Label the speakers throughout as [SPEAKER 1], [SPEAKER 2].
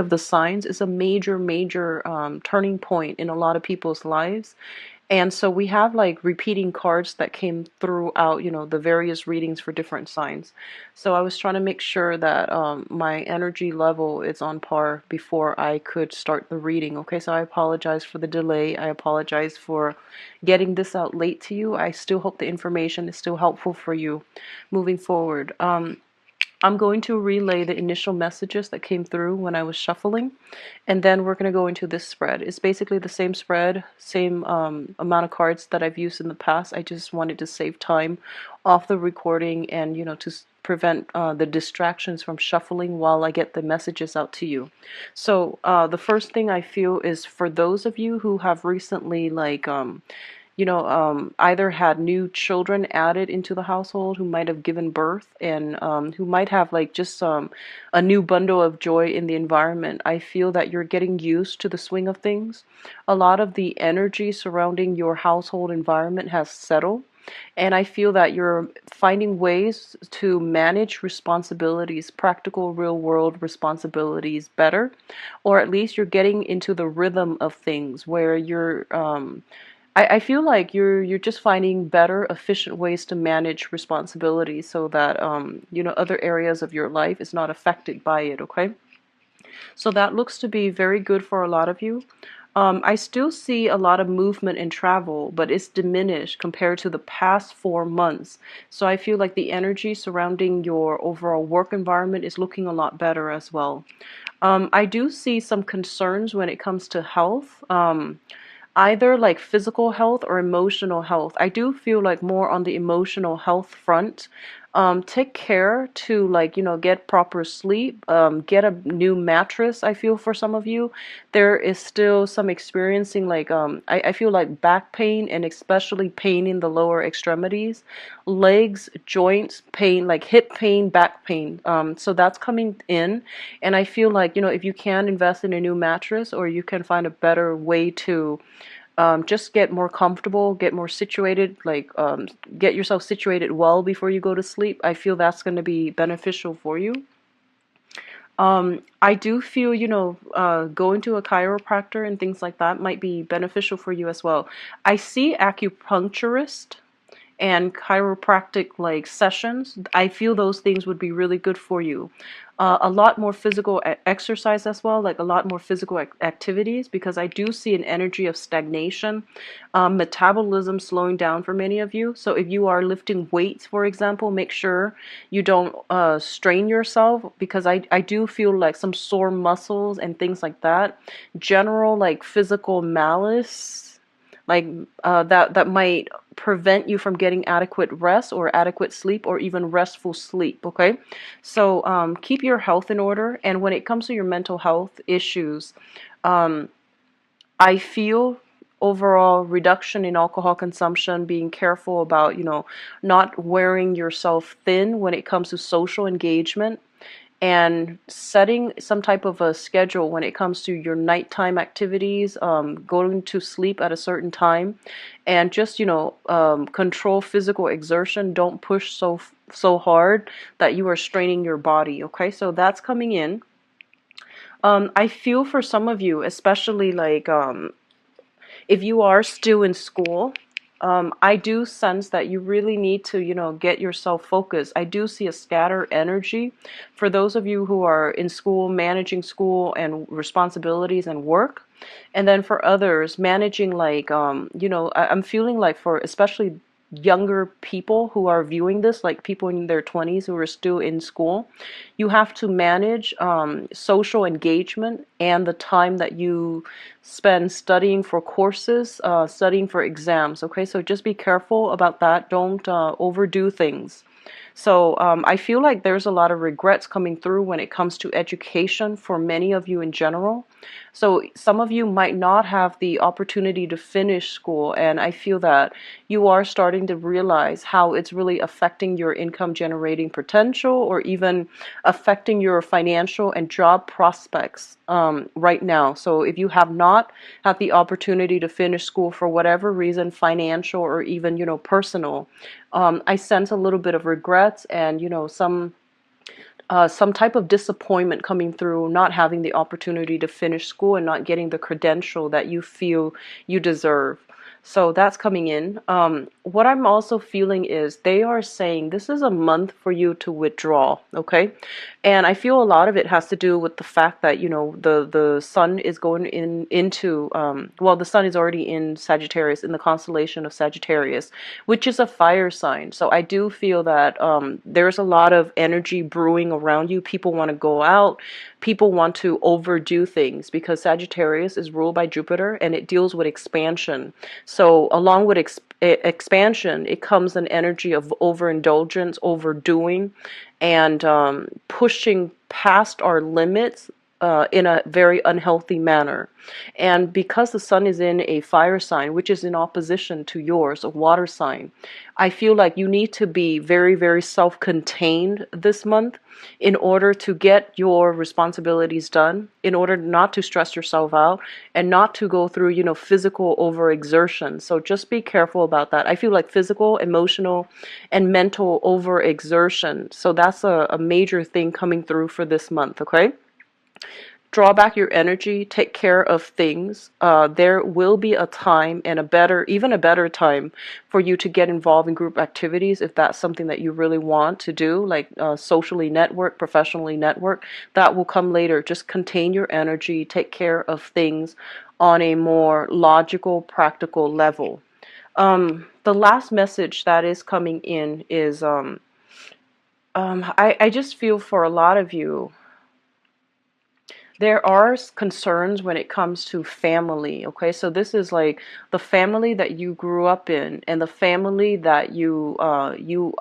[SPEAKER 1] of the signs is a major turning point in a lot of people's lives. And so we have like repeating cards that came throughout, the various readings for different signs. So I was trying to make sure that my energy level is on par before I could start the reading. Okay, so I apologize for the delay. I apologize for getting this out late to you. I still hope the information is still helpful for you moving forward. I'm going to relay the initial messages that came through when I was shuffling, and then we're going to go into this spread. It's basically the same spread, same amount of cards that I've used in the past. I just wanted to save time off the recording and, to prevent the distractions from shuffling while I get the messages out to you. So the first thing I feel is for those of you who have recently, like, either had new children added into the household, who might have given birth, and who might have like just a new bundle of joy in the environment. I feel that you're getting used to the swing of things. A lot of the energy surrounding your household environment has settled. And I feel that you're finding ways to manage responsibilities, practical, real world responsibilities better, or at least you're getting into the rhythm of things where I feel like you're just finding better, efficient ways to manage responsibilities so that other areas of your life is not affected by it. Okay, so that looks to be very good for a lot of you. I still see a lot of movement and travel, but it's diminished compared to the past 4 months. So I feel like the energy surrounding your overall work environment is looking a lot better as well. I do see some concerns when it comes to health. Either like physical health or emotional health. I do feel like more on the emotional health front. Take care to, like, get proper sleep, get a new mattress. I feel for some of you, there is still some experiencing like, I feel like back pain and especially pain in the lower extremities, legs, joints, pain, like hip pain, back pain. So that's coming in. And I feel like, if you can invest in a new mattress or you can find a better way to just get more comfortable, get more situated, like get yourself situated well before you go to sleep. I feel that's going to be beneficial for you. I do feel, going to a chiropractor and things like that might be beneficial for you as well. I see acupuncturist and chiropractic like sessions. I feel those things would be really good for you. A lot more physical exercise as well, like a lot more physical activities, because I do see an energy of stagnation, metabolism slowing down for many of you. So if you are lifting weights, for example, make sure you don't strain yourself, because I do feel like some sore muscles and things like that. General like physical malice, like that might prevent you from getting adequate rest or adequate sleep or even restful sleep. Okay, so keep your health in order. And when it comes to your mental health issues, um, I feel overall reduction in alcohol consumption, being careful about, not wearing yourself thin when it comes to social engagement, and setting some type of a schedule when it comes to your nighttime activities, going to sleep at a certain time, and just, control physical exertion. Don't push so hard that you are straining your body. Okay, so that's coming in. I feel for some of you, especially like if you are still in school, I do sense that you really need to, get yourself focused. I do see a scattered energy for those of you who are in school, managing school and responsibilities and work. And then for others, managing like, I'm feeling like for especially younger people who are viewing this, like people in their 20s who are still in school, you have to manage social engagement and the time that you spend studying for courses, studying for exams. Okay, so just be careful about that. Don't overdo things. So I feel like there's a lot of regrets coming through when it comes to education for many of you in general. So some of you might not have the opportunity to finish school, and I feel that you are starting to realize how it's really affecting your income generating potential, or even affecting your financial and job prospects right now. So if you have not had the opportunity to finish school for whatever reason, financial or even, personal, I sense a little bit of regrets and, some some type of disappointment coming through not having the opportunity to finish school and not getting the credential that you feel you deserve. So that's coming in. What I'm also feeling is they are saying this is a month for you to withdraw, okay? And I feel a lot of it has to do with the fact that, the sun is going into, well, the sun is already in Sagittarius, in the constellation of Sagittarius, which is a fire sign. So I do feel that there's a lot of energy brewing around you. People want to go out. People want to overdo things because Sagittarius is ruled by Jupiter and it deals with expansion. So along with expansion, it comes an energy of overindulgence, overdoing, and pushing past our limits in a very unhealthy manner. And because the sun is in a fire sign, which is in opposition to yours, a water sign, I feel like you need to be very, very self-contained this month in order to get your responsibilities done, in order not to stress yourself out and not to go through, physical overexertion. So just be careful about that. I feel like physical, emotional, and mental overexertion. So that's a major thing coming through for this month, okay? Draw back your energy, take care of things. There will be a time and even a better time for you to get involved in group activities if that's something that you really want to do, like socially network, professionally network. That will come later. Just contain your energy, take care of things on a more logical, practical level. The last message that is coming in is I just feel for a lot of you, there are concerns when it comes to family, okay? So this is like the family that you grew up in and the family that you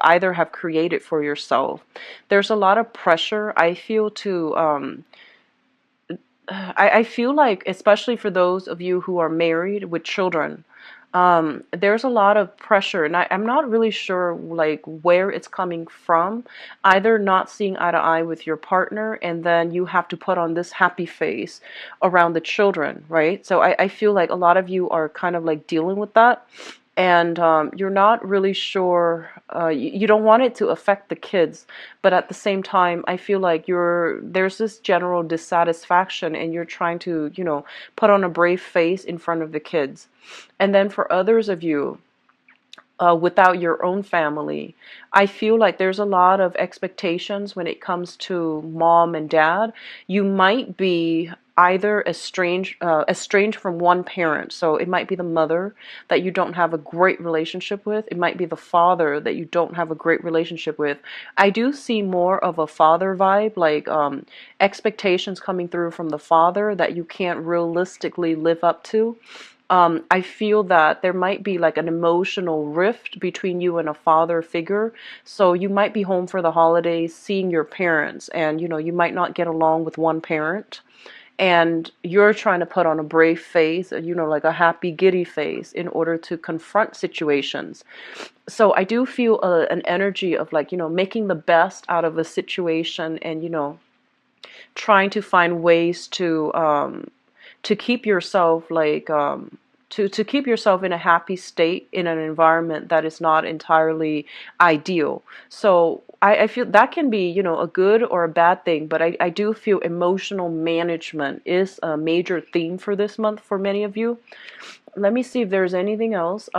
[SPEAKER 1] either have created for yourself. There's a lot of pressure, I feel, to I feel like, especially for those of you who are married with children, there's a lot of pressure, and I'm not really sure like where it's coming from. Either not seeing eye to eye with your partner, and then you have to put on this happy face around the children, right? So I feel like a lot of you are kind of like dealing with that, and you're not really sure. You don't want it to affect the kids, but at the same time, I feel like there's this general dissatisfaction, and you're trying to, put on a brave face in front of the kids. And then for others of you, without your own family, I feel like there's a lot of expectations when it comes to mom and dad. You might be either estranged from one parent. So it might be the mother that you don't have a great relationship with. It might be the father that you don't have a great relationship with. I do see more of a father vibe, like expectations coming through from the father that you can't realistically live up to. I feel that there might be like an emotional rift between you and a father figure. So you might be home for the holidays, seeing your parents, and you might not get along with one parent. And you're trying to put on a brave face, like a happy, giddy face in order to confront situations. So I do feel an energy of like, making the best out of a situation and, trying to find ways to keep yourself like to keep yourself in a happy state in an environment that is not entirely ideal. So I feel that can be, a good or a bad thing, but I do feel emotional management is a major theme for this month for many of you. Let me see if there's anything else.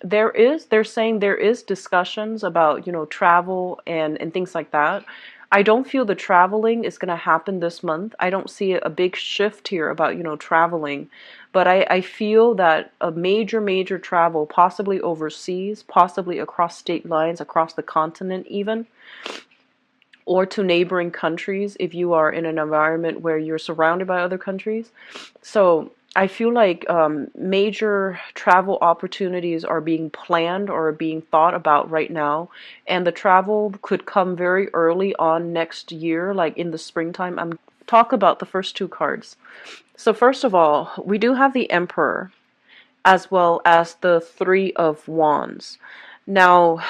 [SPEAKER 1] They're saying there is discussions about, travel and things like that. I don't feel the traveling is going to happen this month. I don't see a big shift here about, traveling. But I feel that a major, major travel, possibly overseas, possibly across state lines, across the continent even, or to neighboring countries if you are in an environment where you're surrounded by other countries. So I feel like major travel opportunities are being planned or being thought about right now, and the travel could come very early on next year, like in the springtime. I'm talk about the first two cards. So first of all, we do have the Emperor as well as the Three of Wands. Now,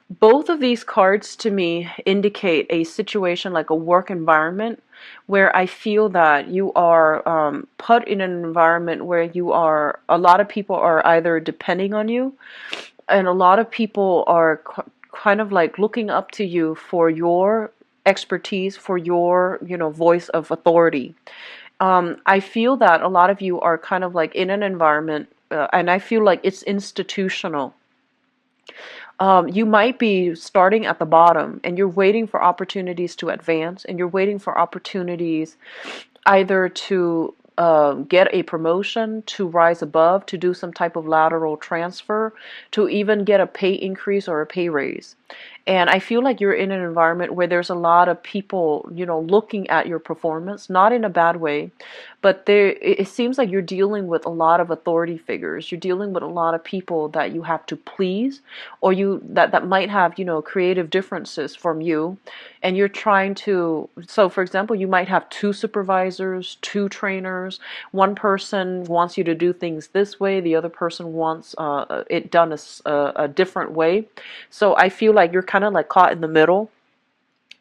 [SPEAKER 1] both of these cards to me indicate a situation like a work environment where I feel that you are put in an environment where a lot of people are either depending on you, and a lot of people are kind of like looking up to you for your expertise, for your, voice of authority. I feel that a lot of you are kind of like in an environment, and I feel like it's institutional. You might be starting at the bottom and you're waiting for opportunities to advance, and you're waiting for opportunities either to get a promotion, to rise above, to do some type of lateral transfer, to even get a pay increase or a pay raise. And I feel like you're in an environment where there's a lot of people, looking at your performance, not in a bad way, but it seems like you're dealing with a lot of authority figures. You're dealing with a lot of people that you have to please, or that might have, creative differences from you. And you're trying to, so for example, you might have two supervisors, two trainers. One person wants you to do things this way, the other person wants it done a different way. So I feel like you're kind of like caught in the middle,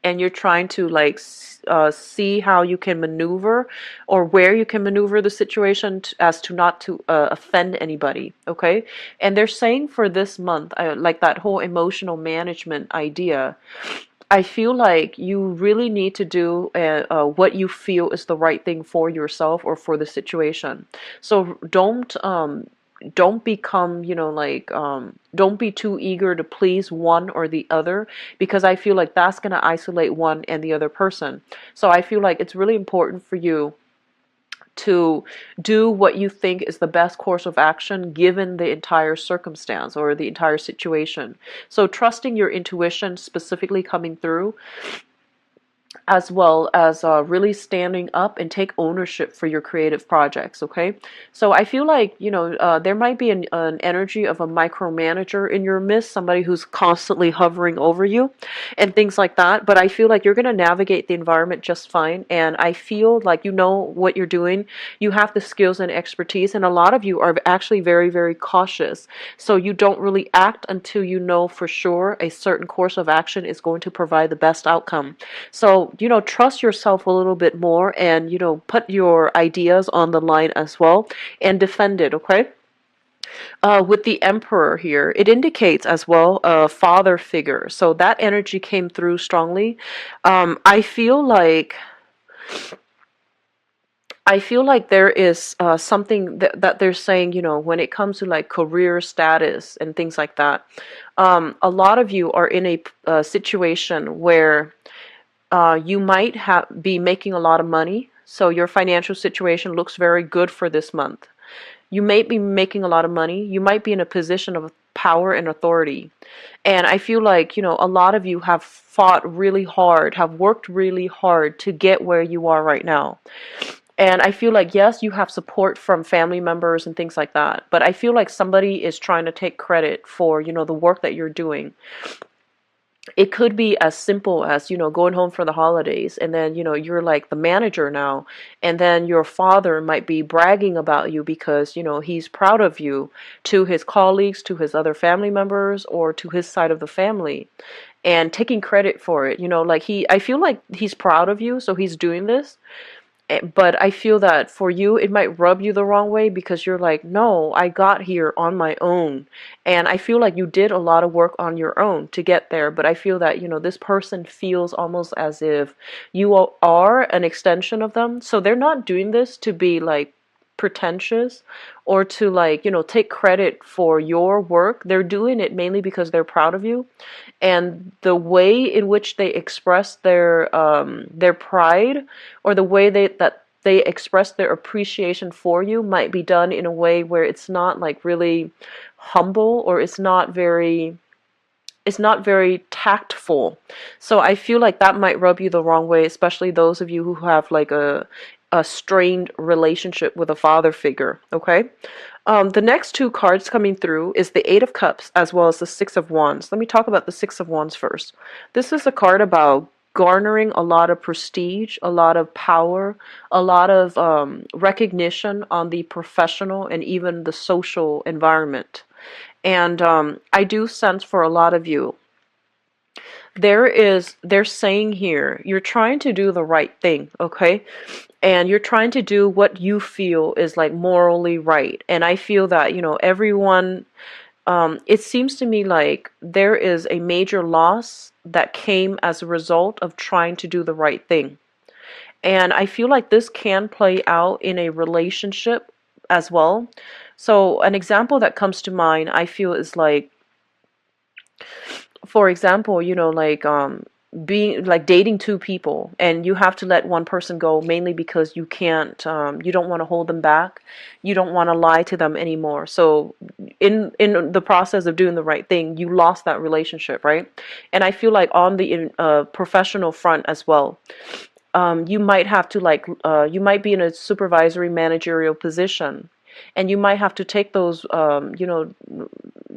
[SPEAKER 1] and you're trying to like see how you can maneuver, or where you can maneuver the situation as to not to offend anybody. Okay. And they're saying for this month, like that whole emotional management idea, I feel like you really need to do what you feel is the right thing for yourself or for the situation. So don't become, don't be too eager to please one or the other, because I feel like that's going to isolate one and the other person. So I feel like it's really important for you to do what you think is the best course of action given the entire circumstance or the entire situation. So trusting your intuition specifically coming through, as well as really standing up and take ownership for your creative projects. Okay, so I feel like there might be an energy of a micromanager in your midst, somebody who's constantly hovering over you and things like that, but I feel like you're going to navigate the environment just fine, and I feel like you know what you're doing. You have the skills and expertise, and a lot of you are actually very, very cautious, so you don't really act until you know for sure a certain course of action is going to provide the best outcome. So trust yourself a little bit more, and, put your ideas on the line as well and defend it, okay? With the Emperor here, it indicates as well a father figure. So that energy came through strongly. I feel like there is something that they're saying, when it comes to like career status and things like that. A lot of you are in a situation where you might be making a lot of money, so your financial situation looks very good for this month. You may be making a lot of money. You might be in a position of power and authority. And I feel like, a lot of you have fought really hard, have worked really hard to get where you are right now. And I feel like, yes, you have support from family members and things like that, but I feel like somebody is trying to take credit for, the work that you're doing. It could be as simple as, going home for the holidays, and then, you're like the manager now, and then your father might be bragging about you because, he's proud of you to his colleagues, to his other family members, or to his side of the family, and taking credit for it. Like I feel like he's proud of you, so he's doing this. But I feel that for you, it might rub you the wrong way, because you're like, no, I got here on my own. And I feel like you did a lot of work on your own to get there. But I feel that, this person feels almost as if you are an extension of them. So they're not doing this to be like pretentious or to like, take credit for your work. They're doing it mainly because they're proud of you. And the way in which they express their pride, or the way that they express their appreciation for you, might be done in a way where it's not like really humble, or it's not very tactful. So I feel like that might rub you the wrong way, especially those of you who have like a strained relationship with a father figure. Okay. The next two cards coming through is the Eight of Cups as well as the Six of Wands. Let me talk about the Six of Wands first. This is a card about garnering a lot of prestige, a lot of power, a lot of recognition on the professional and even the social environment. And I do sense for a lot of you, they're saying here, you're trying to do the right thing, okay? And you're trying to do what you feel is like morally right. And I feel that, everyone it seems to me like there is a major loss that came as a result of trying to do the right thing. And I feel like this can play out in a relationship as well. So, an example that comes to mind, I feel, is like, for example, like being like dating two people, and you have to let one person go mainly because you can't, you don't want to hold them back, you don't want to lie to them anymore. So in the process of doing the right thing, you lost that relationship, right? And I feel like on the professional front as well, you might have to like you might be in a supervisory managerial position, and you might have to take those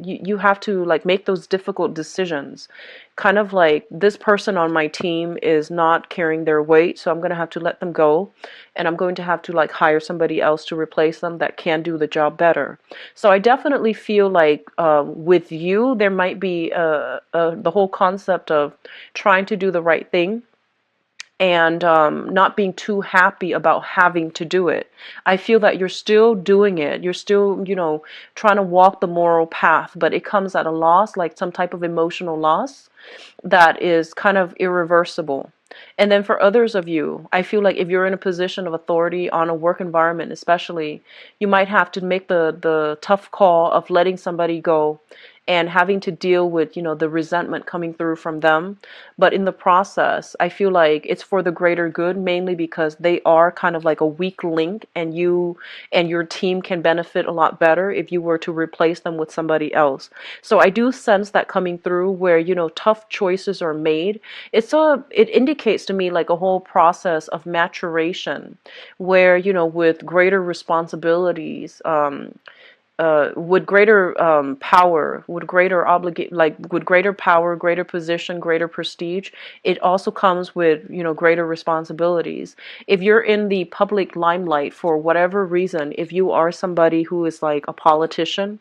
[SPEAKER 1] you have to like make those difficult decisions, kind of like, this person on my team is not carrying their weight, so I'm going to have to let them go, and I'm going to have to like hire somebody else to replace them that can do the job better. So I definitely feel like with you there might be the whole concept of trying to do the right thing, and not being too happy about having to do it. I feel that you're still doing it. You're still, trying to walk the moral path, but it comes at a loss, like some type of emotional loss that is kind of irreversible. And then for others of you, I feel like if you're in a position of authority on a work environment, especially, you might have to make the tough call of letting somebody go and having to deal with, the resentment coming through from them. But in the process, I feel like it's for the greater good, mainly because they are kind of like a weak link, and you and your team can benefit a lot better if you were to replace them with somebody else. So I do sense that coming through where, tough choices are made. It indicates to me like a whole process of maturation where, with greater responsibilities, with greater power, with greater with greater power, greater position, greater prestige, it also comes with, greater responsibilities. If you're in the public limelight for whatever reason, if you are somebody who is like a politician,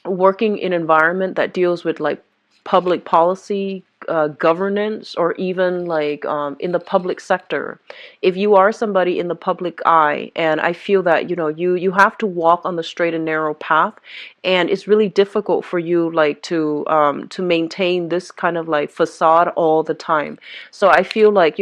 [SPEAKER 1] working in an environment that deals with like public policy, governance, or even like in the public sector, if you are somebody in the public eye, and I feel that, you have to walk on the straight and narrow path, and it's really difficult for you like to maintain this kind of like facade all the time. So I feel like,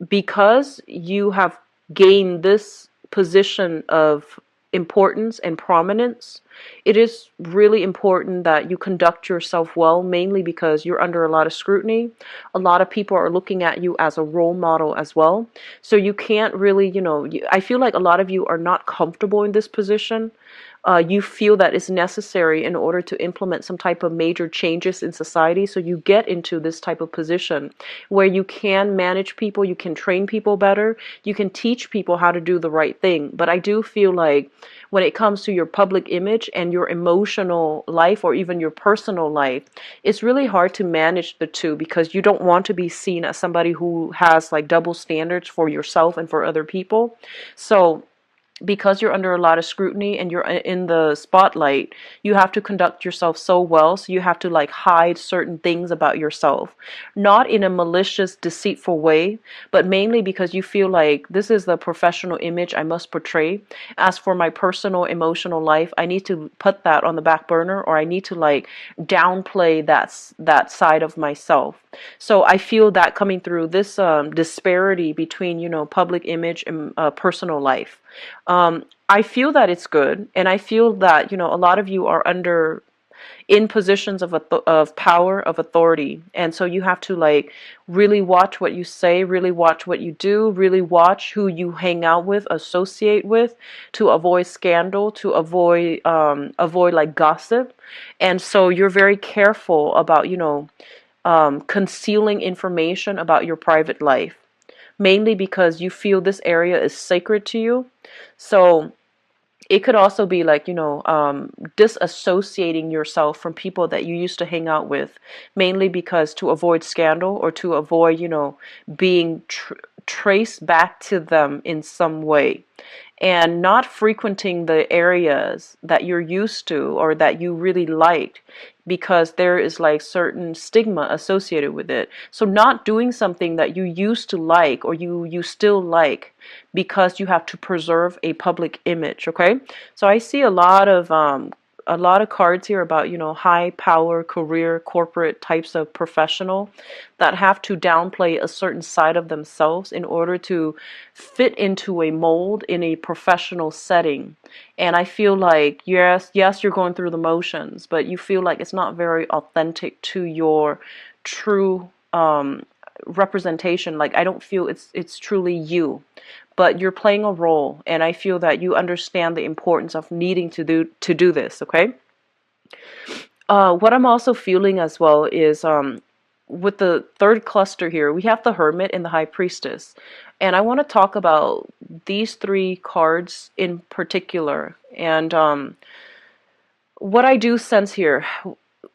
[SPEAKER 1] because you have gained this position of importance and prominence, it is really important that you conduct yourself well, mainly because you're under a lot of scrutiny. A lot of people are looking at you as a role model as well. So you can't really, I feel like a lot of you are not comfortable in this position. You feel that it's necessary in order to implement some type of major changes in society. So you get into this type of position where you can manage people, you can train people better, you can teach people how to do the right thing. But I do feel like when it comes to your public image and your emotional life, or even your personal life, it's really hard to manage the two, because you don't want to be seen as somebody who has like double standards for yourself and for other people. So because you're under a lot of scrutiny and you're in the spotlight, you have to conduct yourself so well. So you have to like hide certain things about yourself, not in a malicious, deceitful way, but mainly because you feel like this is the professional image I must portray. As for my personal emotional life, I need to put that on the back burner, or I need to like downplay that side of myself. So I feel that coming through this disparity between, public image and personal life. I feel that it's good, and I feel that, a lot of you are in positions of power, of authority, and so you have to like really watch what you say, really watch what you do, really watch who you hang out with, associate with, to avoid scandal, to avoid like gossip. And so you're very careful about, concealing information about your private life, mainly because you feel this area is sacred to you. So it could also be like, disassociating yourself from people that you used to hang out with, mainly because to avoid scandal, or to avoid, being traced back to them in some way, and not frequenting the areas that you're used to or that you really liked, because there is like certain stigma associated with it. So not doing something that you used to like or you still like because you have to preserve a public image, okay? So I see a lot of cards here about, high power, career, corporate types of professional that have to downplay a certain side of themselves in order to fit into a mold in a professional setting. And I feel like, yes, you're going through the motions, but you feel like it's not very authentic to your true representation. Like, I don't feel it's truly you, but you're playing a role, and I feel that you understand the importance of needing to do this, okay? What I'm also feeling as well is with the third cluster here, we have the Hermit and the High Priestess. And I want to talk about these three cards in particular. And what I do sense here,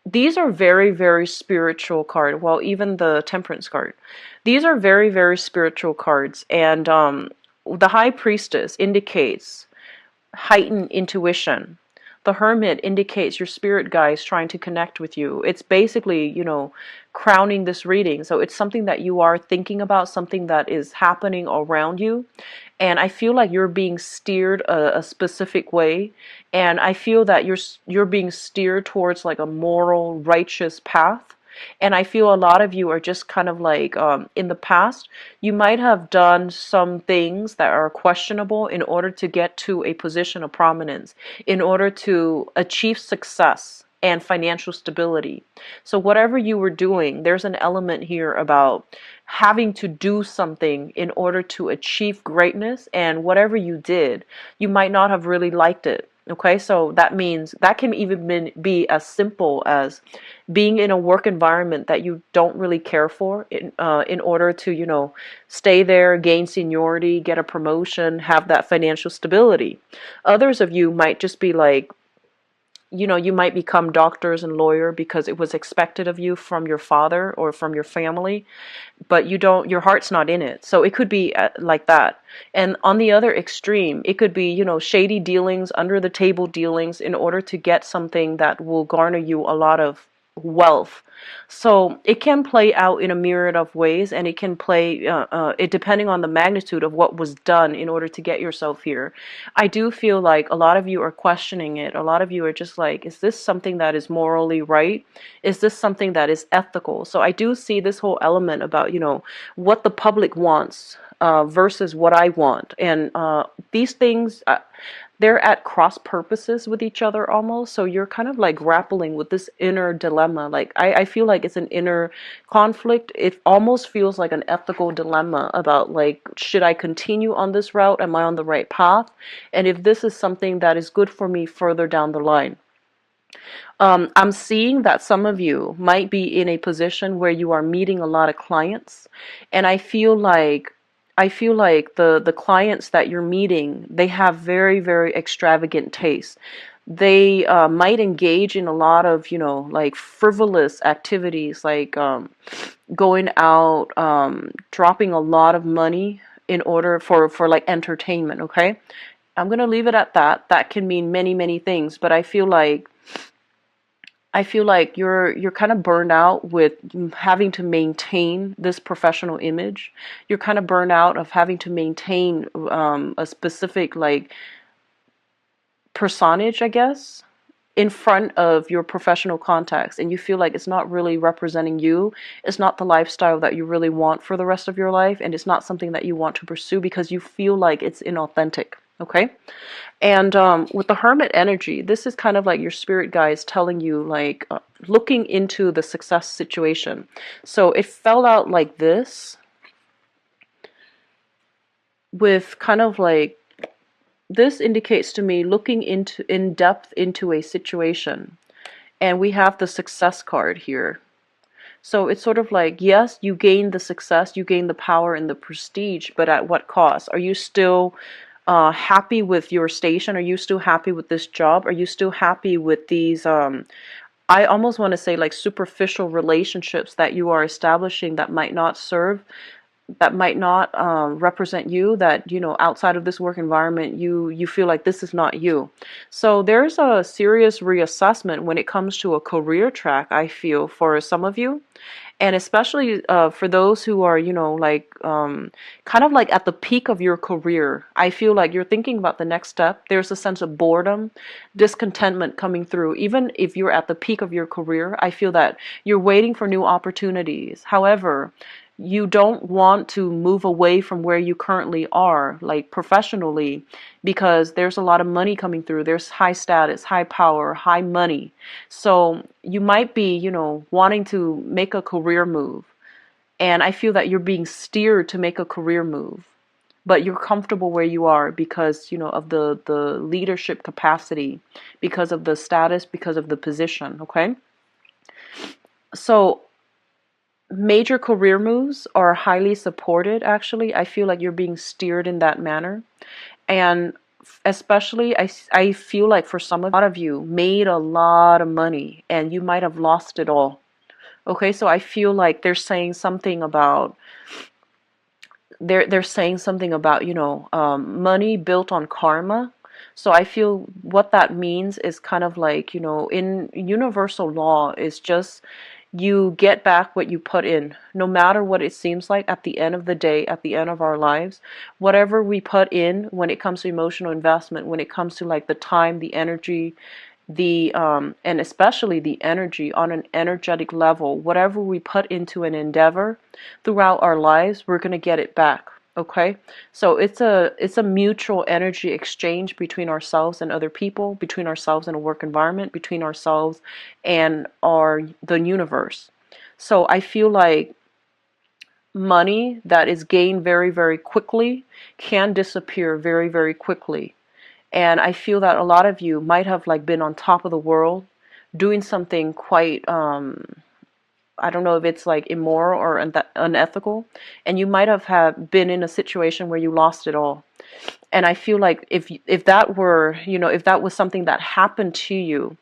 [SPEAKER 1] these are very, very spiritual cards. Well, even the Temperance card. These are very, very spiritual cards. And the High Priestess indicates heightened intuition. The Hermit indicates your spirit guides trying to connect with you. It's basically, crowning this reading. So it's something that you are thinking about, something that is happening around you. And I feel like you're being steered a specific way. And I feel that you're being steered towards like a moral, righteous path. And I feel a lot of you are just kind of like, in the past, you might have done some things that are questionable in order to get to a position of prominence, in order to achieve success and financial stability. So whatever you were doing, there's an element here about having to do something in order to achieve greatness, and whatever you did, you might not have really liked it. Okay, so that means that can even be as simple as being in a work environment that you don't really care for in order to, stay there, gain seniority, get a promotion, have that financial stability. Others of you might just be like, you might become doctors and lawyer because it was expected of you from your father or from your family, but your heart's not in it. So it could be like that. And on the other extreme, it could be, shady dealings, under the table dealings in order to get something that will garner you a lot of wealth. So it can play out in a myriad of ways, and it can play it depending on the magnitude of what was done in order to get yourself here. I do feel like a lot of you are questioning it. A lot of you are just like, is this something that is morally right? Is this something that is ethical? So I do see this whole element about, what the public wants versus what I want. And these things, they're at cross purposes with each other almost. So you're kind of like grappling with this inner dilemma. Like I feel like it's an inner conflict. It almost feels like an ethical dilemma about like, should I continue on this route? Am I on the right path? And if this is something that is good for me further down the line. I'm seeing that some of you might be in a position where you are meeting a lot of clients, and I feel like the clients that you're meeting, they have very, very extravagant tastes. They might engage in a lot of, like frivolous activities, like going out, dropping a lot of money in order for like entertainment, okay? I'm going to leave it at that. That can mean many, many things, but I feel like you're kind of burned out with having to maintain this professional image. You're kind of burned out of having to maintain a specific like personage, I guess, in front of your professional contacts, and you feel like it's not really representing you. It's not the lifestyle that you really want for the rest of your life, and it's not something that you want to pursue because you feel like it's inauthentic. Okay? And with the Hermit energy, this is kind of like your spirit guides telling you, like, looking into the success situation. So it fell out like this, with kind of like, this indicates to me looking in depth into a situation. And we have the success card here. So it's sort of like, yes, you gain the success, you gain the power and the prestige, but at what cost? Are you still happy with your station? Are you still happy with this job? Are you still happy with these, I almost want to say like superficial relationships that you are establishing that might not serve that might not represent you, that outside of this work environment you feel like this is not you. So there's a serious reassessment when it comes to a career track, I feel, for some of you. And especially for those who are, like kind of like at the peak of your career, I feel like you're thinking about the next step. There's a sense of boredom, discontentment coming through. Even if you're at the peak of your career, I feel that you're waiting for new opportunities. However, you don't want to move away from where you currently are, like professionally, because there's a lot of money coming through. There's high status, high power, high money. So you might be, wanting to make a career move. And I feel that you're being steered to make a career move. But you're comfortable where you are because, of the leadership capacity, because of the status, because of the position, okay? So major career moves are highly supported, actually. I feel like you're being steered in that manner. And especially, I feel like for some of a lot of you made a lot of money and you might have lost it all. Okay, so I feel like they're saying something about, money built on karma. So I feel what that means is kind of like, in universal law, is just you get back what you put in, no matter what it seems like at the end of the day, at the end of our lives. Whatever we put in when it comes to emotional investment, when it comes to like the time, the energy, and especially the energy on an energetic level, whatever we put into an endeavor throughout our lives, we're going to get it back. Okay, so it's a mutual energy exchange between ourselves and other people, between ourselves and a work environment, between ourselves and the universe. So I feel like money that is gained very, very quickly can disappear very, very quickly. And I feel that a lot of you might have like been on top of the world doing something quite I don't know if it's like immoral or unethical, and you might have been in a situation where you lost it all. And I feel like if that were, if that was something that happened to you,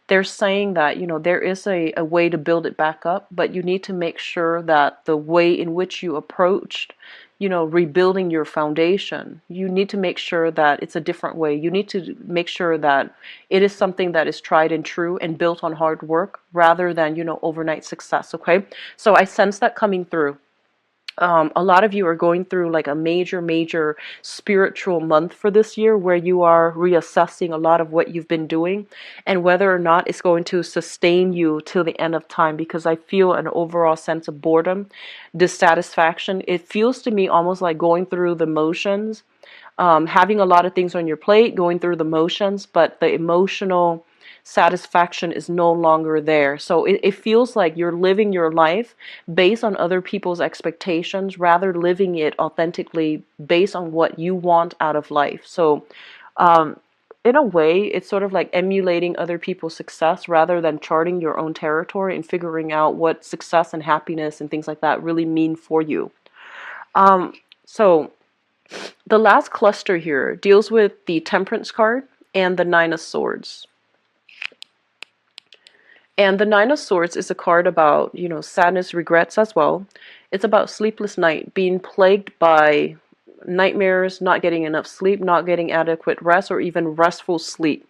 [SPEAKER 1] they're saying that, there is a way to build it back up, but you need to make sure that the way in which you approached, rebuilding your foundation, you need to make sure that it's a different way. You need to make sure that it is something that is tried and true and built on hard work rather than, overnight success. Okay. So I sense that coming through. A lot of you are going through like a major, major spiritual month for this year where you are reassessing a lot of what you've been doing and whether or not it's going to sustain you till the end of time, because I feel an overall sense of boredom, dissatisfaction. It feels to me almost like going through the motions, having a lot of things on your plate, going through the motions, but the emotional satisfaction is no longer there. So it feels like you're living your life based on other people's expectations rather living it authentically based on what you want out of life. So in a way, it's sort of like emulating other people's success rather than charting your own territory and figuring out what success and happiness and things like that really mean for you. So the last cluster here deals with the Temperance card and the Nine of Swords. And the Nine of Swords is a card about, sadness, regrets as well. It's about sleepless night, being plagued by nightmares, not getting enough sleep, not getting adequate rest, or even restful sleep.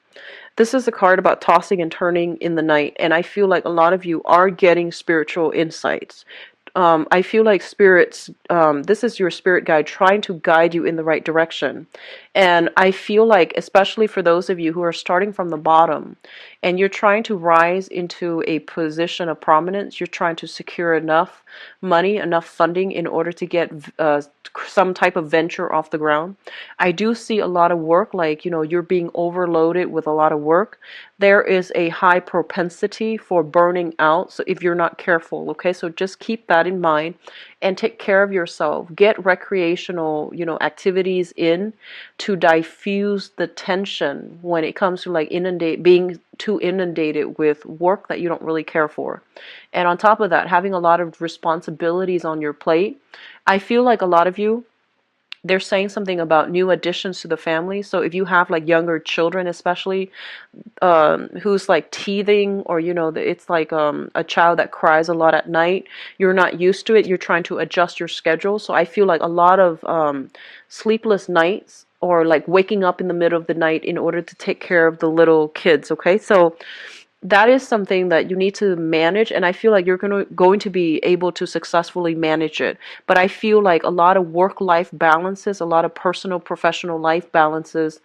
[SPEAKER 1] This is a card about tossing and turning in the night, and I feel like a lot of you are getting spiritual insights. I feel like spirits, this is your spirit guide trying to guide you in the right direction. And I feel like, especially for those of you who are starting from the bottom and you're trying to rise into a position of prominence, you're trying to secure enough money, enough funding in order to get some type of venture off the ground. I do see a lot of work, like, you're being overloaded with a lot of work. There is a high propensity for burning out, so if you're not careful, okay? So just keep that in mind and take care of yourself. Get recreational, activities in to diffuse the tension when it comes to like being too inundated with work that you don't really care for. And on top of that, having a lot of responsibilities on your plate. I feel like a lot of you, they're saying something about new additions to the family. So if you have like younger children, especially, who's like teething, or it's like a child that cries a lot at night, you're not used to it, you're trying to adjust your schedule. So I feel like a lot of sleepless nights, or like waking up in the middle of the night in order to take care of the little kids. Okay, so that is something that you need to manage, and I feel like you're going to be able to successfully manage it. But I feel like a lot of work life balances, a lot of personal professional life balances,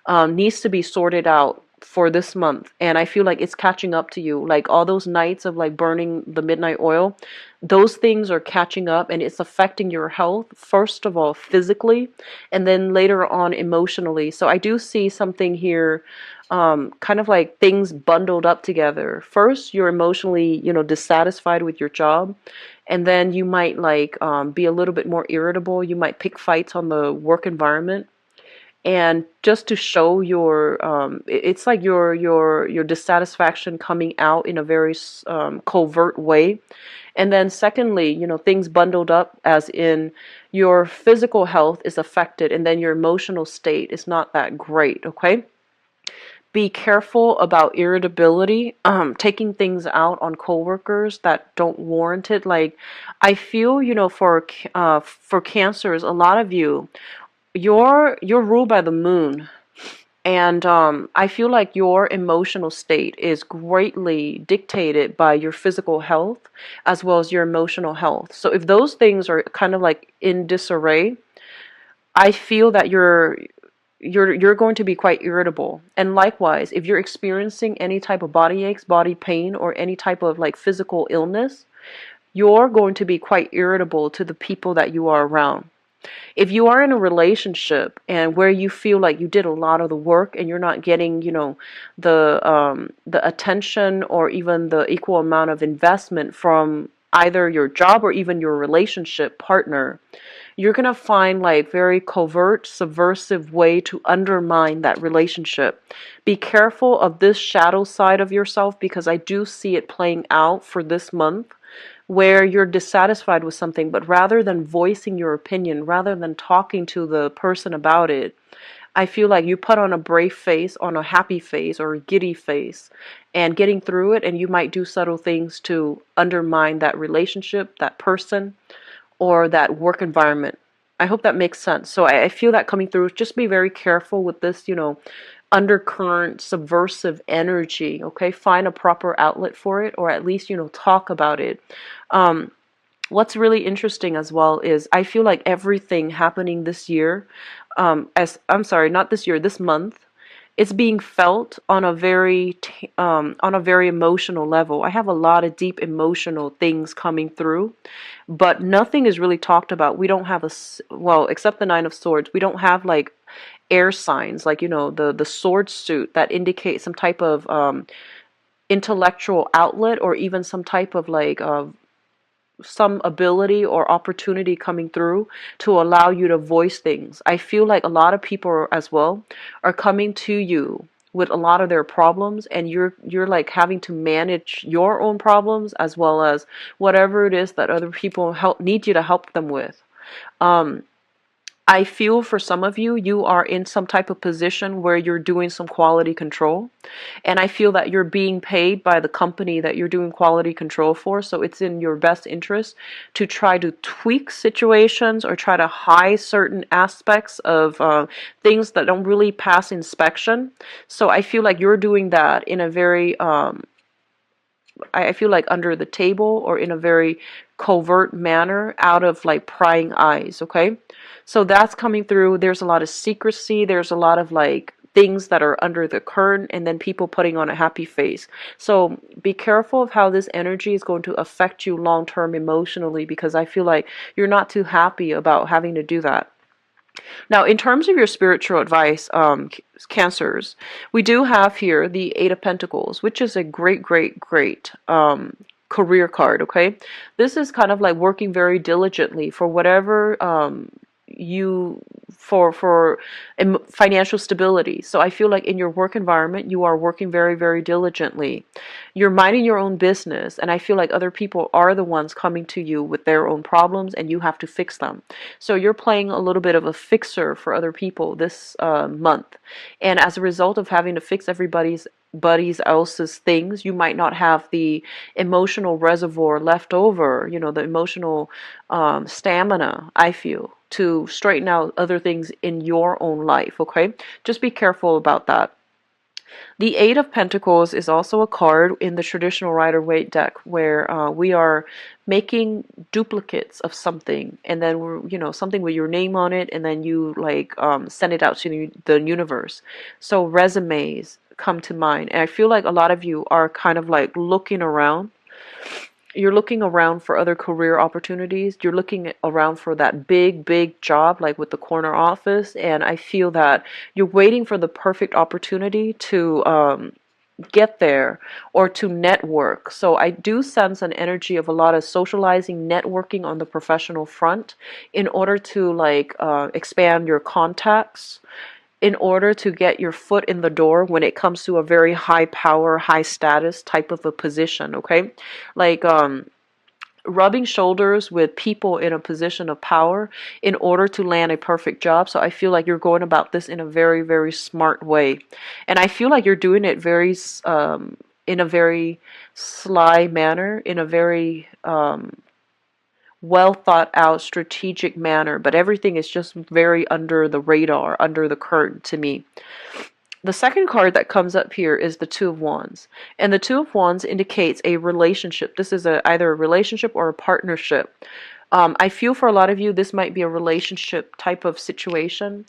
[SPEAKER 1] needs to be sorted out for this month, and I feel like it's catching up to you. Like all those nights of like burning the midnight oil, those things are catching up, and it's affecting your health, first of all physically, and then later on emotionally. So I do see something here, kind of like things bundled up together. First, you're emotionally, dissatisfied with your job, and then you might like be a little bit more irritable. You might pick fights on the work environment, and just to show your, it's like your dissatisfaction coming out in a very covert way. And then secondly, things bundled up, as in your physical health is affected, and then your emotional state is not that great. Okay, be careful about irritability, taking things out on coworkers that don't warrant it. Like, I feel, for cancers, a lot of you, you're ruled by the moon, and I feel like your emotional state is greatly dictated by your physical health as well as your emotional health. So if those things are kind of like in disarray, I feel that you're going to be quite irritable. And likewise, if you're experiencing any type of body aches, body pain, or any type of like physical illness, you're going to be quite irritable to the people that you are around. If you are in a relationship and where you feel like you did a lot of the work and you're not getting, the attention or even the equal amount of investment from either your job or even your relationship partner, you're going to find like very covert, subversive way to undermine that relationship. Be careful of this shadow side of yourself, because I do see it playing out for this month, where you're dissatisfied with something, but rather than voicing your opinion, rather than talking to the person about it, I feel like you put on a brave face, on a happy face, or a giddy face, and getting through it, and you might do subtle things to undermine that relationship, that person, or that work environment. I hope that makes sense. So I feel that coming through. Just be very careful with this, undercurrent subversive energy. Okay, find a proper outlet for it, or at least, talk about it. Um, what's really interesting as well is I feel like everything happening this year, as I'm sorry, not this year, this month, it's being felt on a very emotional level. I have a lot of deep emotional things coming through, but nothing is really talked about. We don't have well, except the Nine of Swords, we don't have like air signs, like, the sword suit that indicates some type of intellectual outlet, or even some type of like some ability or opportunity coming through to allow you to voice things. I feel like a lot of people as well are coming to you with a lot of their problems, and you're like having to manage your own problems as well as whatever it is that other people need you to help them with. Um, I feel for some of you, you are in some type of position where you're doing some quality control. And I feel that you're being paid by the company that you're doing quality control for. So it's in your best interest to try to tweak situations or try to hide certain aspects of things that don't really pass inspection. So I feel like you're doing that in a very I feel like under the table, or in a very covert manner, out of like prying eyes. Okay, so that's coming through. There's a lot of secrecy, there's a lot of like things that are under the curtain, and then people putting on a happy face. So be careful of how this energy is going to affect you long term emotionally, because I feel like you're not too happy about having to do that. Now, in terms of your spiritual advice, Cancers, we do have here the Eight of Pentacles, which is a great, great, great career card, okay? This is kind of like working very diligently for whatever you for financial stability. So I feel like in your work environment, you are working very, very diligently. You're minding your own business, and I feel like other people are the ones coming to you with their own problems, and you have to fix them. So you're playing a little bit of a fixer for other people this month, and as a result of having to fix everybody's else's things, you might not have the emotional reservoir left over, the emotional stamina, I feel, to straighten out other things in your own life, okay? Just be careful about that. The Eight of Pentacles is also a card in the traditional Rider-Waite deck where we are making duplicates of something, and then we're, something with your name on it, and then you like send it out to the universe. So resumes come to mind, and I feel like a lot of you are kind of like looking around. You're looking around for other career opportunities. You're looking around for that big, big job, like with the corner office. And I feel that you're waiting for the perfect opportunity to get there or to network. So I do sense an energy of a lot of socializing, networking on the professional front in order to like expand your contacts, in order to get your foot in the door when it comes to a very high power, high status type of a position, okay? Like rubbing shoulders with people in a position of power in order to land a perfect job. So I feel like you're going about this in a very, very smart way. And I feel like you're doing it in a very sly manner, in a very well thought out strategic manner, but everything is just very under the radar, under the curtain to me. The second card that comes up here is the Two of Wands. And the Two of Wands indicates a relationship. This is either a relationship or a partnership. I feel for a lot of you, this might be a relationship type of situation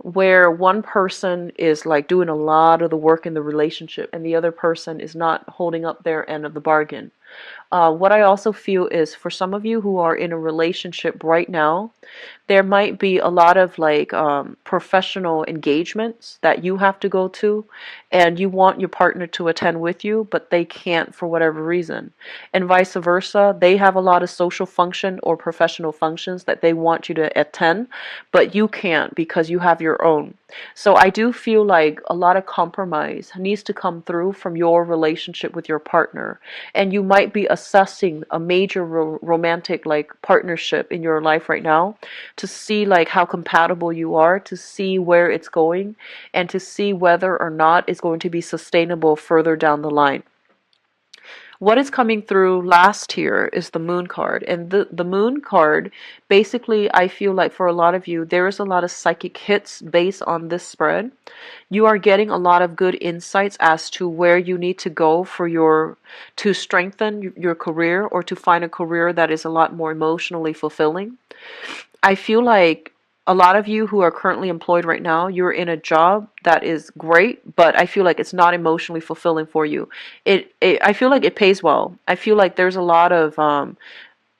[SPEAKER 1] where one person is like doing a lot of the work in the relationship and the other person is not holding up their end of the bargain. What I also feel is for some of you who are in a relationship right now, there might be a lot of like professional engagements that you have to go to, and you want your partner to attend with you, but they can't for whatever reason. And vice versa, they have a lot of social function or professional functions that they want you to attend, but you can't because you have your own. So I do feel like a lot of compromise needs to come through from your relationship with your partner, and you might be assessing a major romantic like partnership in your life right now to see like how compatible you are, to see where it's going, and to see whether or not it's going to be sustainable further down the line. What is coming through last here is the Moon card. And the Moon card, basically, I feel like for a lot of you, there is a lot of psychic hits based on this spread. You are getting a lot of good insights as to where you need to go to strengthen your career or to find a career that is a lot more emotionally fulfilling. I feel like a lot of you who are currently employed right now, you're in a job that is great, but I feel like it's not emotionally fulfilling for you. I feel like it pays well. I feel like there's a lot of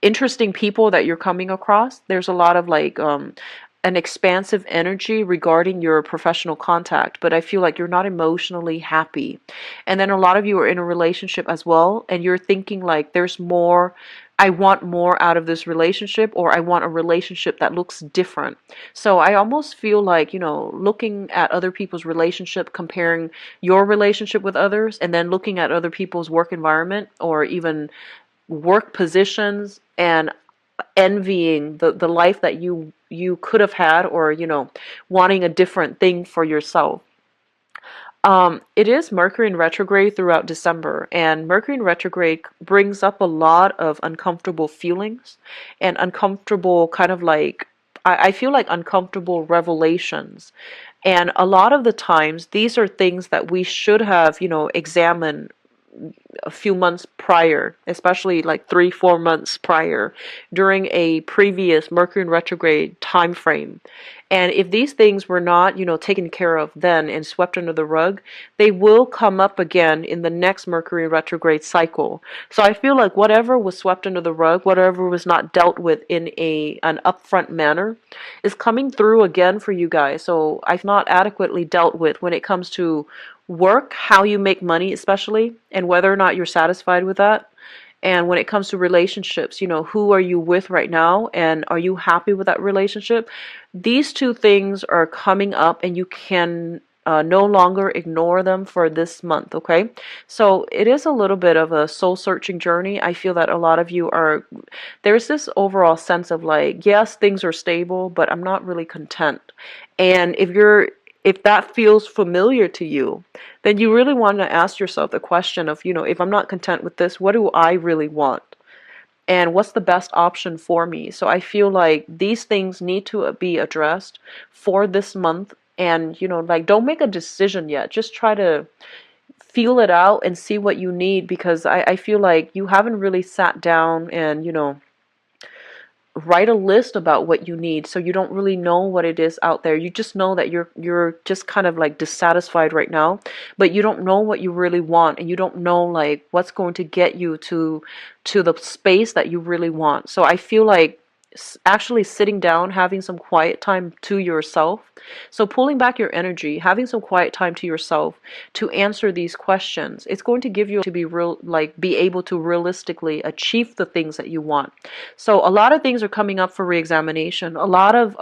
[SPEAKER 1] interesting people that you're coming across. There's a lot of like an expansive energy regarding your professional contact, but I feel like you're not emotionally happy. And then a lot of you are in a relationship as well, and you're thinking like there's more. I want more out of this relationship, or I want a relationship that looks different. So I almost feel like, looking at other people's relationship, comparing your relationship with others, and then looking at other people's work environment or even work positions and envying the life that you could have had, or wanting a different thing for yourself. It is Mercury in retrograde throughout December, and Mercury in retrograde brings up a lot of uncomfortable feelings and uncomfortable kind of like, I feel like uncomfortable revelations. And a lot of the times, these are things that we should have, examined a few months prior, especially like 3-4 months prior, during a previous Mercury in retrograde time frame. And if these things were not, taken care of then and swept under the rug, they will come up again in the next Mercury retrograde cycle. So I feel like whatever was swept under the rug, whatever was not dealt with in an upfront manner, is coming through again for you guys. So I've not adequately dealt with when it comes to work, how you make money especially, and whether or not you're satisfied with that. And when it comes to relationships, who are you with right now, and are you happy with that relationship? These two things are coming up, and you can no longer ignore them for this month, okay? So it is a little bit of a soul searching journey. I feel that a lot of you are, there's this overall sense of like, yes, things are stable, but I'm not really content. And if that feels familiar to you, then you really want to ask yourself the question of, if I'm not content with this, what do I really want? And what's the best option for me? So I feel like these things need to be addressed for this month. And, like, don't make a decision yet. Just try to feel it out and see what you need, because I feel like you haven't really sat down and, write a list about what you need, so you don't really know what it is out there. You just know that you're just kind of like dissatisfied right now, but you don't know what you really want, and you don't know like what's going to get you to the space that you really want. So I feel like actually sitting down, having some quiet time to yourself. So pulling back your energy, having some quiet time to yourself to answer these questions, it's going to give you to be real, like be able to realistically achieve the things that you want. So a lot of things are coming up for reexamination. A lot of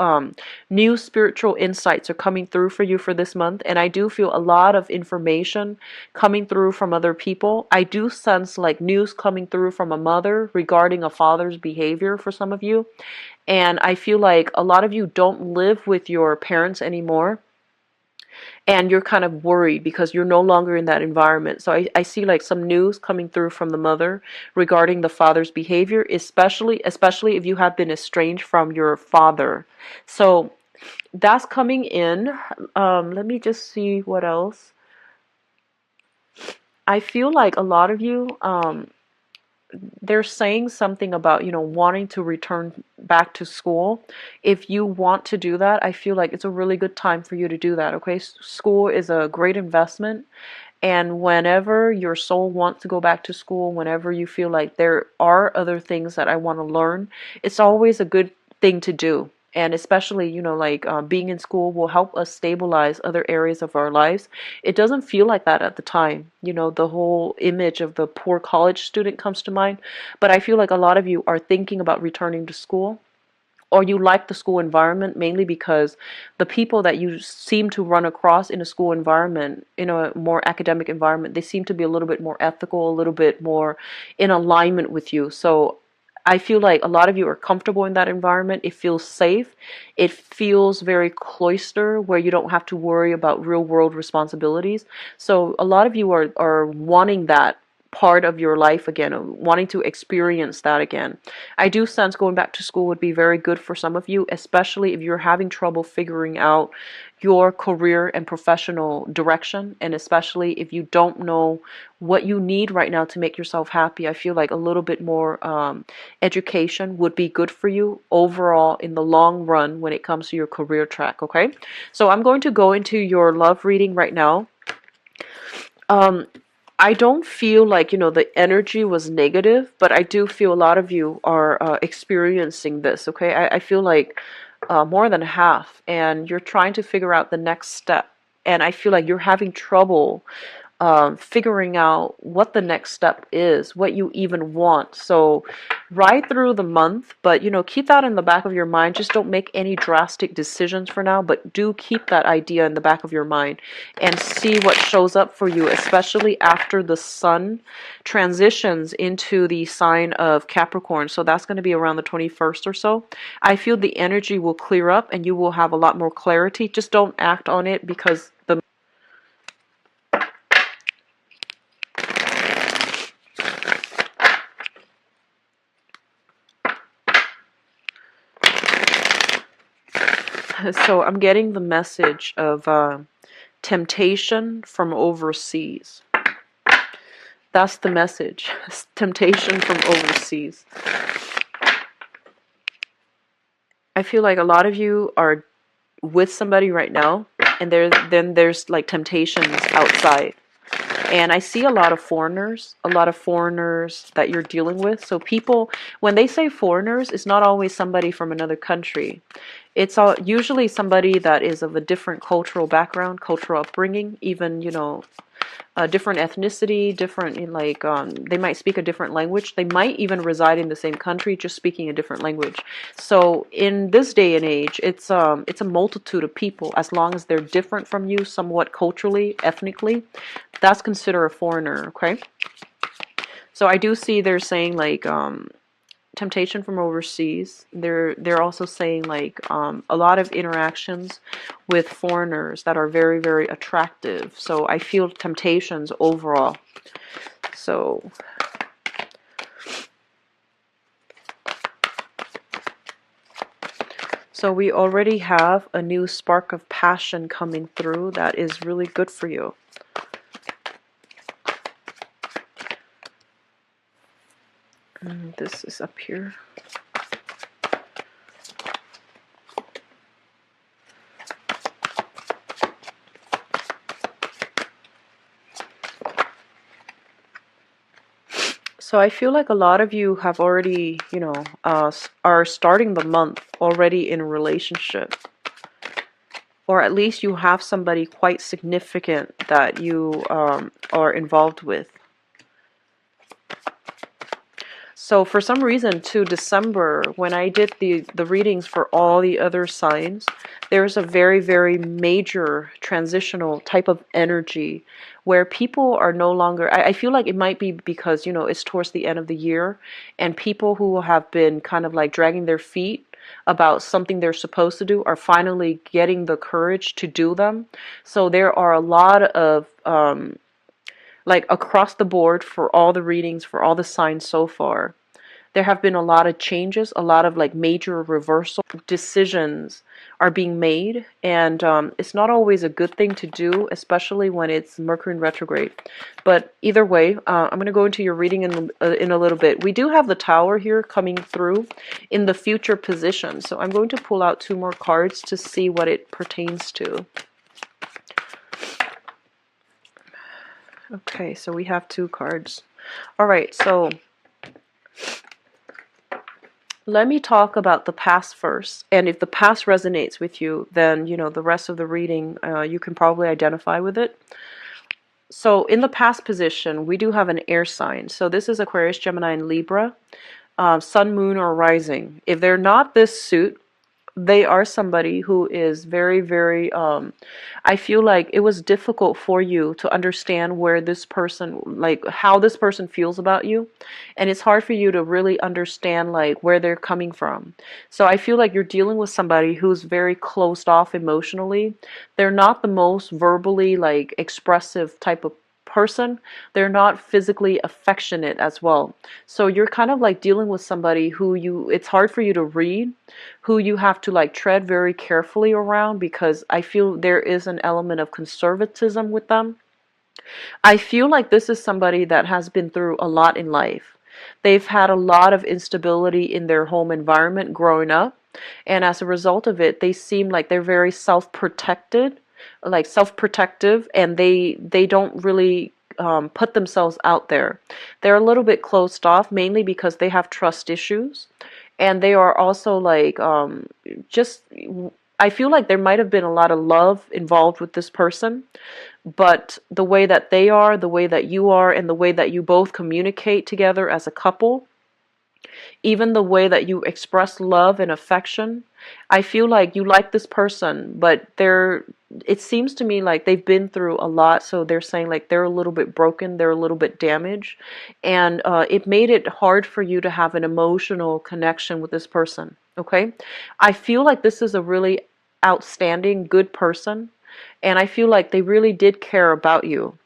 [SPEAKER 1] new spiritual insights are coming through for you for this month, and I do feel a lot of information coming through from other people. I do sense like news coming through from a mother regarding a father's behavior for some of you. And I feel like a lot of you don't live with your parents anymore, and you're kind of worried because you're no longer in that environment. So I see like some news coming through from the mother regarding the father's behavior, especially if you have been estranged from your father. So that's coming in. Let me just see what else. I feel like a lot of you, they're saying something about, wanting to return back to school. If you want to do that, I feel like it's a really good time for you to do that, okay? School is a great investment. And whenever your soul wants to go back to school, whenever you feel like there are other things that I want to learn, it's always a good thing to do. And especially, like being in school will help us stabilize other areas of our lives. It doesn't feel like that at the time. The whole image of the poor college student comes to mind. But I feel like a lot of you are thinking about returning to school, or you like the school environment mainly because the people that you seem to run across in a school environment, in a more academic environment, they seem to be a little bit more ethical, a little bit more in alignment with you. So I feel like a lot of you are comfortable in that environment. It feels safe. It feels very cloistered, where you don't have to worry about real world responsibilities. So a lot of you are wanting that part of your life again, wanting to experience that again. I do sense going back to school would be very good for some of you, especially if you're having trouble figuring out your career and professional direction, and especially if you don't know what you need right now to make yourself happy. I feel like a little bit more education would be good for you overall in the long run when it comes to your career track, okay? So I'm going to go into your love reading right now. I don't feel like, the energy was negative, but I do feel a lot of you are experiencing this, okay? I feel like more than half, and you're trying to figure out the next step. And I feel like you're having trouble figuring out what the next step is, what you even want. So ride through the month, but keep that in the back of your mind. Just don't make any drastic decisions for now, but do keep that idea in the back of your mind and see what shows up for you, especially after the sun transitions into the sign of Capricorn. So that's going to be around the 21st or so. I feel the energy will clear up and you will have a lot more clarity. Just don't act on it, because the so I'm getting the message of temptation from overseas. That's the message. Temptation from overseas. I feel like a lot of you are with somebody right now, and there's like temptations outside. And I see a lot of foreigners that you're dealing with. So people, when they say foreigners, it's not always somebody from another country. It's all usually somebody that is of a different cultural background, cultural upbringing, even, a different ethnicity, different in like they might speak a different language. They might even reside in the same country, just speaking a different language. So in this day and age, it's a multitude of people. As long as they're different from you, somewhat culturally, ethnically, that's considered a foreigner. Okay. So I do see they're saying like temptation from overseas. They're also saying like a lot of interactions with foreigners that are very, very attractive. So I feel temptations overall. So we already have a new spark of passion coming through that is really good for you. This is up here. So I feel like a lot of you have already, are starting the month already in a relationship. Or at least you have somebody quite significant that you are involved with. So for some reason, to December, when I did the readings for all the other signs, there's a very, very major transitional type of energy where people are no longer, I feel like it might be because, it's towards the end of the year, and people who have been kind of like dragging their feet about something they're supposed to do are finally getting the courage to do them. So there are a lot of like across the board for all the readings, for all the signs so far, there have been a lot of changes, a lot of like major reversal decisions are being made, and it's not always a good thing to do, especially when it's Mercury in retrograde. But either way, I'm going to go into your reading in a little bit. We do have the Tower here coming through in the future position, so I'm going to pull out 2 more cards to see what it pertains to. Okay, so we have 2 cards. All right, so let me talk about the past first. And if the past resonates with you, then, the rest of the reading, you can probably identify with it. So in the past position, we do have an air sign. So this is Aquarius, Gemini, and Libra, Sun, Moon, or Rising. If they're not this suit, they are somebody who is very, very, I feel like it was difficult for you to understand where this person, like how this person feels about you. And it's hard for you to really understand like where they're coming from. So I feel like you're dealing with somebody who's very closed off emotionally. They're not the most verbally like expressive type of person. They're not physically affectionate as well. So you're kind of like dealing with somebody who it's hard for you to read, who you have to like tread very carefully around, because I feel there is an element of conservatism with them. I feel like this is somebody that has been through a lot in life. They've had a lot of instability in their home environment growing up, and as a result of it, they seem like they're very self-protected, like self-protective, and they don't really put themselves out there. They're a little bit closed off, mainly because they have trust issues, and they are also like just. I feel like there might have been a lot of love involved with this person, but the way that they are, the way that you are, and the way that you both communicate together as a couple, even the way that you express love and affection, I feel like you like this person, but it seems to me like they've been through a lot, so they're saying like they're a little bit broken, they're a little bit damaged, and it made it hard for you to have an emotional connection with this person, okay? I feel like this is a really outstanding, good person, and I feel like they really did care about you.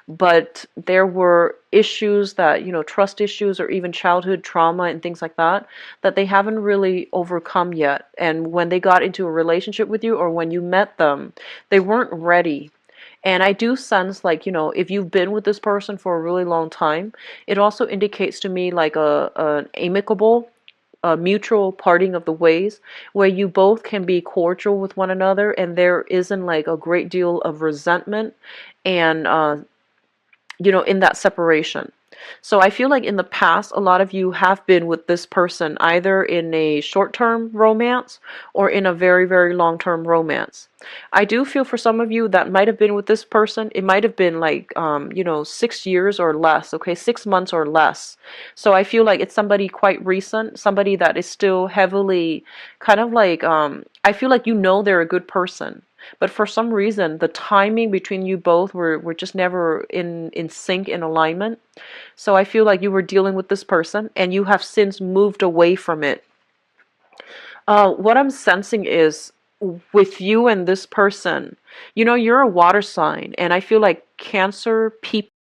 [SPEAKER 1] But there were issues that, trust issues or even childhood trauma and things like that, that they haven't really overcome yet. And when they got into a relationship with you or when you met them, they weren't ready. And I do sense like, if you've been with this person for a really long time, it also indicates to me like an amicable, a mutual parting of the ways where you both can be cordial with one another and there isn't like a great deal of resentment and in that separation. So I feel like in the past, a lot of you have been with this person either in a short-term romance or in a very, very long-term romance. I do feel for some of you that might have been with this person, it might have been like, 6 years or less, okay, 6 months or less. So I feel like it's somebody quite recent, somebody that is still heavily kind of like, I feel like they're a good person. But for some reason, the timing between you both were just never in sync, in alignment. So I feel like you were dealing with this person and you have since moved away from it. What I'm sensing is with you and this person, you're a water sign, and I feel like Cancer people